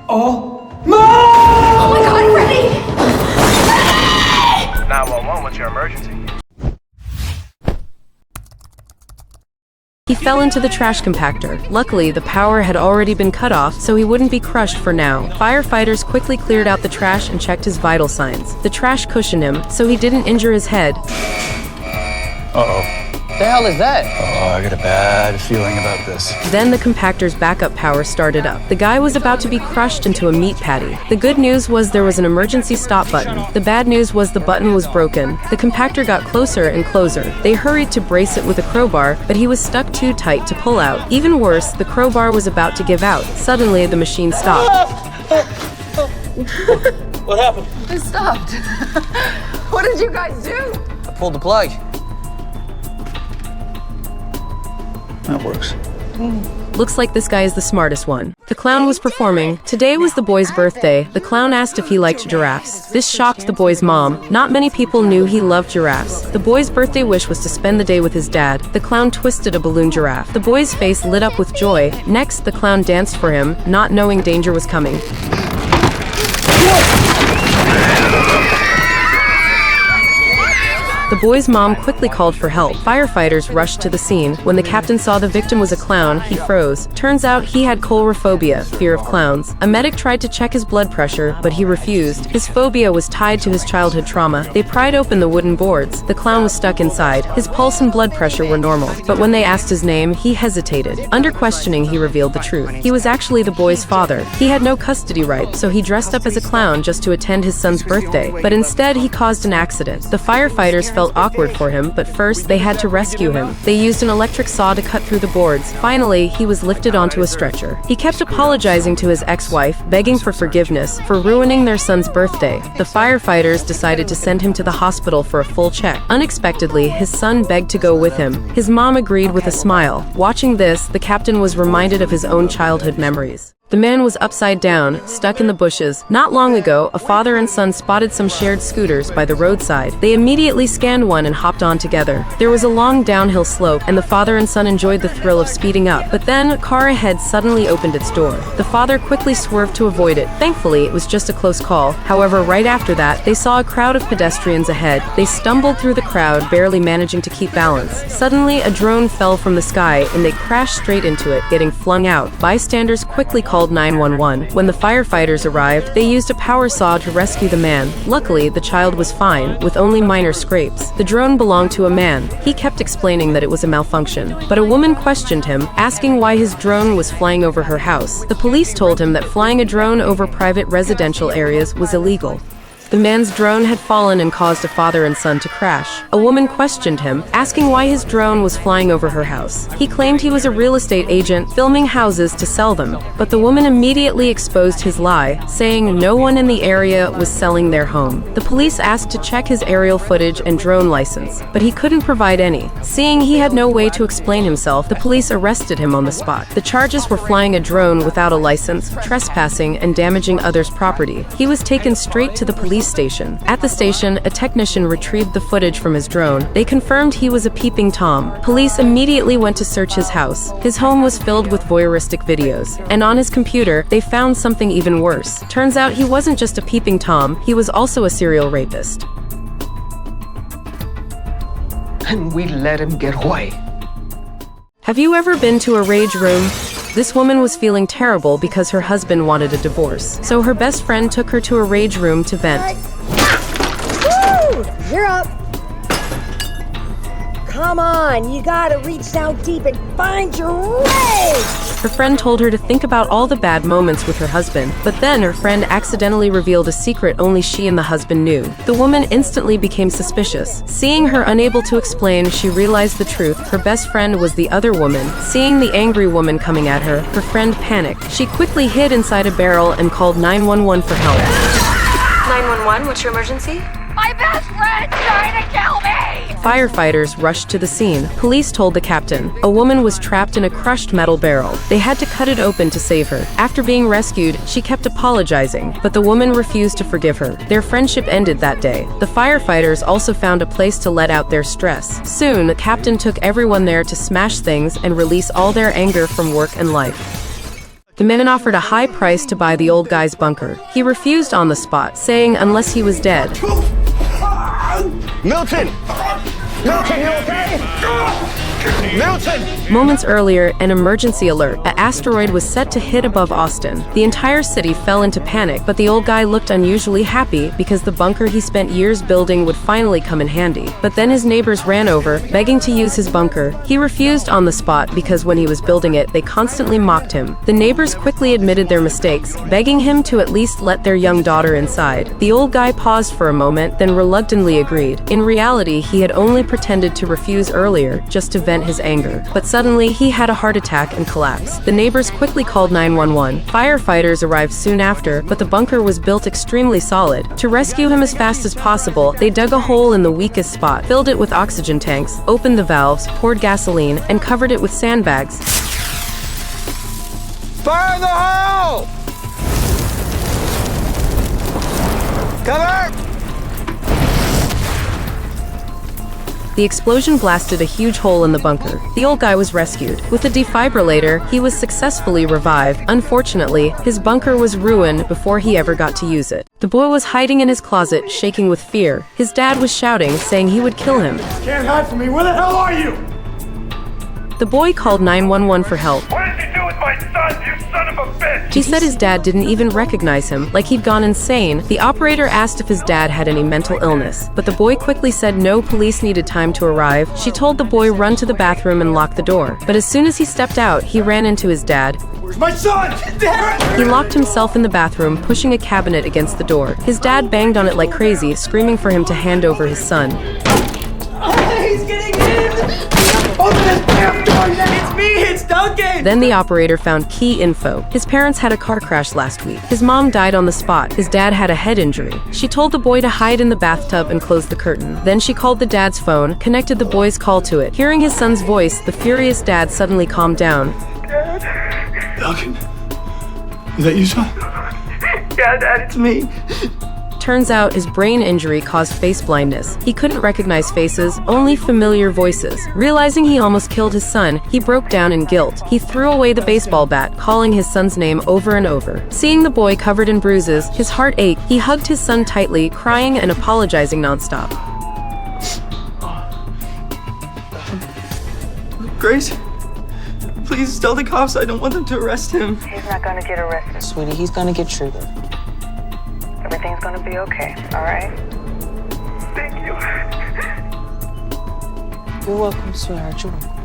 Oh, no! Oh my God, Freddy! 911, what's your emergency? He fell into the trash compactor. Luckily, the power had already been cut off, so he wouldn't be crushed for now. Firefighters quickly cleared out the trash and checked his vital signs. The trash cushioned him, so he didn't injure his head. Uh-oh. What the hell is that? Oh, I got a bad feeling about this. Then the compactor's backup power started up. The guy was about to be crushed into a meat patty. The good news was there was an emergency stop button. The bad news was the button was broken. The compactor got closer and closer. They hurried to brace it with a crowbar, but he was stuck too tight to pull out. Even worse, the crowbar was about to give out. Suddenly, the machine stopped. What happened? It stopped. What did you guys do? I pulled the plug. That works. Looks like this guy is the smartest one. The clown was performing. Today was the boy's birthday. The clown asked if he liked giraffes. This shocked the boy's mom. Not many people knew he loved giraffes. The boy's birthday wish was to spend the day with his dad. The clown twisted a balloon giraffe. The boy's face lit up with joy. Next, the clown danced for him, not knowing danger was coming. The boy's mom quickly called for help. Firefighters rushed to the scene. When the captain saw the victim was a clown, he froze. Turns out he had coulrophobia, fear of clowns. A medic tried to check his blood pressure, but he refused. His phobia was tied to his childhood trauma. They pried open the wooden boards. The clown was stuck inside. His pulse and blood pressure were normal, but when they asked his name, he hesitated. Under questioning, he revealed the truth. He was actually the boy's father. He had no custody rights, so he dressed up as a clown just to attend his son's birthday. But instead, he caused an accident. The firefighters felt awkward for him, but first they had to rescue him. They used an electric saw to cut through the boards. Finally, he was lifted onto a stretcher. He kept apologizing to his ex-wife, begging for forgiveness for ruining their son's birthday. The firefighters decided to send him to the hospital for a full check. Unexpectedly, his son begged to go with him. His mom agreed with a smile. Watching this, the captain was reminded of his own childhood memories. The man was upside down, stuck in the bushes. Not long ago, a father and son spotted some shared scooters by the roadside. They immediately scanned one and hopped on together. There was a long downhill slope, and the father and son enjoyed the thrill of speeding up. But then, a car ahead suddenly opened its door. The father quickly swerved to avoid it. Thankfully, it was just a close call. However, right after that, they saw a crowd of pedestrians ahead. They stumbled through the crowd, barely managing to keep balance. Suddenly, a drone fell from the sky, and they crashed straight into it, getting flung out. Bystanders quickly called 911. When the firefighters arrived, they used a power saw to rescue the man. Luckily, the child was fine, with only minor scrapes. The drone belonged to a man. He kept explaining that it was a malfunction. But a woman questioned him, asking why his drone was flying over her house. The police told him that flying a drone over private residential areas was illegal. The man's drone had fallen and caused a father and son to crash. A woman questioned him, asking why his drone was flying over her house. He claimed he was a real estate agent, filming houses to sell them. But the woman immediately exposed his lie, saying no one in the area was selling their home. The police asked to check his aerial footage and drone license, but he couldn't provide any. Seeing he had no way to explain himself, the police arrested him on the spot. The charges were flying a drone without a license, trespassing, and damaging others' property. He was taken straight to the police station. At the station, a technician retrieved the footage from his drone. They confirmed he was a peeping Tom. Police immediately went to search his house. His home was filled with voyeuristic videos, and on his computer, they found something even worse. Turns out he wasn't just a peeping Tom, he was also a serial rapist. And we let him get away. Have you ever been to a rage room? This woman was feeling terrible because her husband wanted a divorce. So her best friend took her to a rage room to vent. Woo! You're up. Come on, you gotta reach down deep and find your rage! Her friend told her to think about all the bad moments with her husband, but then her friend accidentally revealed a secret only she and the husband knew. The woman instantly became suspicious. Seeing her unable to explain, she realized the truth. Her best friend was the other woman. Seeing the angry woman coming at her, her friend panicked. She quickly hid inside a barrel and called 911 for help. 911, what's your emergency? My best friend's trying to kill me! Firefighters rushed to the scene. Police told the captain. A woman was trapped in a crushed metal barrel. They had to cut it open to save her. After being rescued, she kept apologizing, but the woman refused to forgive her. Their friendship ended that day. The firefighters also found a place to let out their stress. Soon, the captain took everyone there to smash things and release all their anger from work and life. The men offered a high price to buy the old guy's bunker. He refused on the spot, saying unless he was dead. Milton! Milton, you okay? Milton! Moments earlier, an emergency alert. An asteroid was set to hit above Austin. The entire city fell into panic, but the old guy looked unusually happy because the bunker he spent years building would finally come in handy. But then his neighbors ran over, begging to use his bunker. He refused on the spot because when he was building it, they constantly mocked him. The neighbors quickly admitted their mistakes, begging him to at least let their young daughter inside. The old guy paused for a moment, then reluctantly agreed. In reality, he had only pretended to refuse earlier, just to vent his anger. But suddenly, he had a heart attack and collapsed. The neighbors quickly called 911. Firefighters arrived soon after, but the bunker was built extremely solid. To rescue him as fast as possible, they dug a hole in the weakest spot, filled it with oxygen tanks, opened the valves, poured gasoline, and covered it with sandbags. Fire in the hole! Cover! The explosion blasted a huge hole in the bunker. The old guy was rescued. With a defibrillator, he was successfully revived. Unfortunately, his bunker was ruined before he ever got to use it. The boy was hiding in his closet, shaking with fear. His dad was shouting, saying he would kill him. Can't hide from me. Where the hell are you? The boy called 911 for help. What did you do with my son, you son of a bitch? He said his dad didn't even recognize him, like he'd gone insane. The operator asked if his dad had any mental illness, but the boy quickly said no, police needed time to arrive. She told the boy run to the bathroom and lock the door. But as soon as he stepped out, he ran into his dad. Where's my son? Dad! He locked himself in the bathroom, pushing a cabinet against the door. His dad banged on it like crazy, screaming for him to hand over his son. He's getting in! Open this damn door now! It's me! It's Duncan! Then the operator found key info. His parents had a car crash last week. His mom died on the spot. His dad had a head injury. She told the boy to hide in the bathtub and close the curtain. Then she called the dad's phone, connected the boy's call to it. Hearing his son's voice, the furious dad suddenly calmed down. Dad? Duncan? Is that you, son? Yeah, Dad, it's me. Turns out his brain injury caused face blindness. He couldn't recognize faces, only familiar voices. Realizing he almost killed his son, he broke down in guilt. He threw away the baseball bat, calling his son's name over and over. Seeing the boy covered in bruises, his heart ached. He hugged his son tightly, crying and apologizing nonstop. Grace, please tell the cops I don't want them to arrest him. He's not gonna get arrested. Sweetie, he's gonna get treated. Everything's gonna be okay, all right? Thank you. You're welcome, sweetheart. You're welcome.